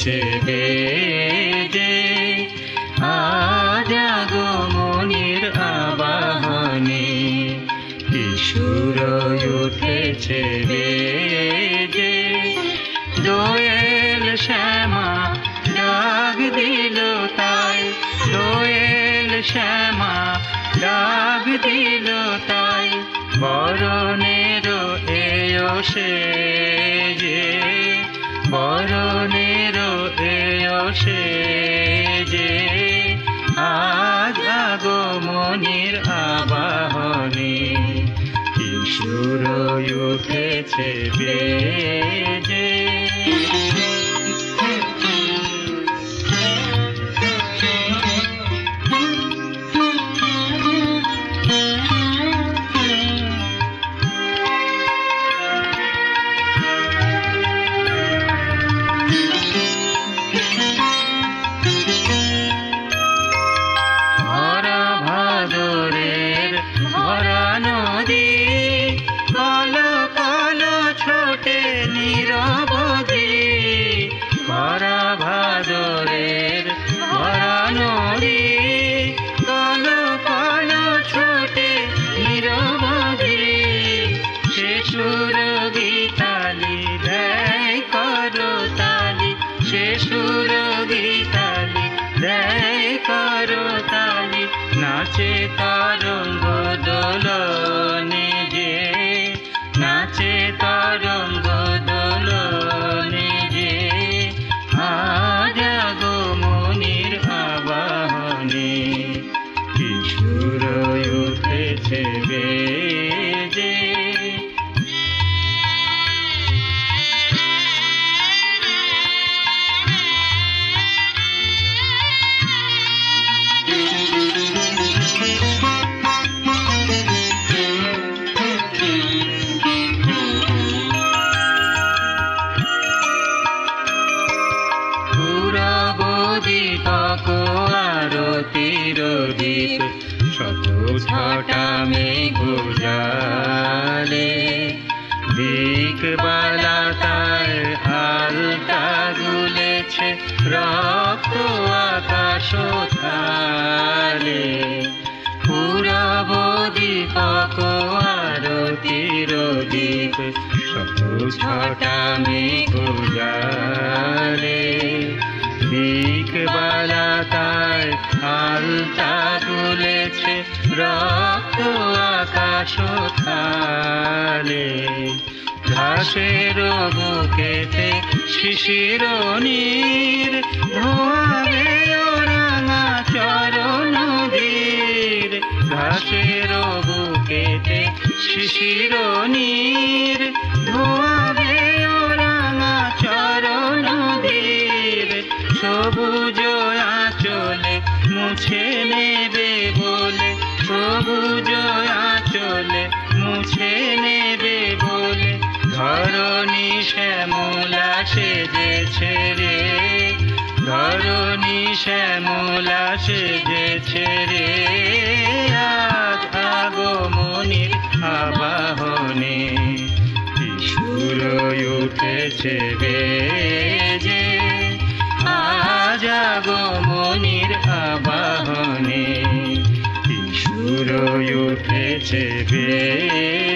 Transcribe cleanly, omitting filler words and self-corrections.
উঠেছে বেজে, আজ আগমনীর আবাহনে কিশোর উঠেছে বেজে। দোয়েল শ্যামা ডাক দিল তাই, দোয়েল শ্যামা ডাক দিল তাই, বরণের এও সেজে, বরণের এও সেজে, আজ আগমনীর আবাহনে কিশোর উঠেছে বেজে। নাচে তরঙ্গ দোলনে যে, নাচে তরঙ্গ দোলনে যে, আজ আগমনীর আবাহনে কিশোর উঠেছে বেজে। আরতির দীপ শত ছটা মেঘ জালে, দিকবালা তার হালকা দুলেছে রক্ত আকাশ থালে। পূরব দীপক আরতির দীপ শত ছটা মেঘ জালে, দিকবালা তার হালকা দুলেছে রক্ত আকাশ থালে। ঘাসের বুকেতে শিশির নীর ধোয়াবে রাঙা চরণ ধীর, ঘাসের বুকেতে শিশির নীর ধোয়াবে রাঙা চরণ ধীর। সবুজ আঁচলে মুছে নেবে বলে, সবুজ আঁচলে মুছে নেবে বলে, ধরণী শ্যামলা সেজেছে রে, ধরণী শ্যামলা সেজেছে রে, আজ আগমনীর আবাহনে কিশোর উঠেছে বেজে, আজ আগমনীর আবাহনে কিশোর উঠেছে বেজে।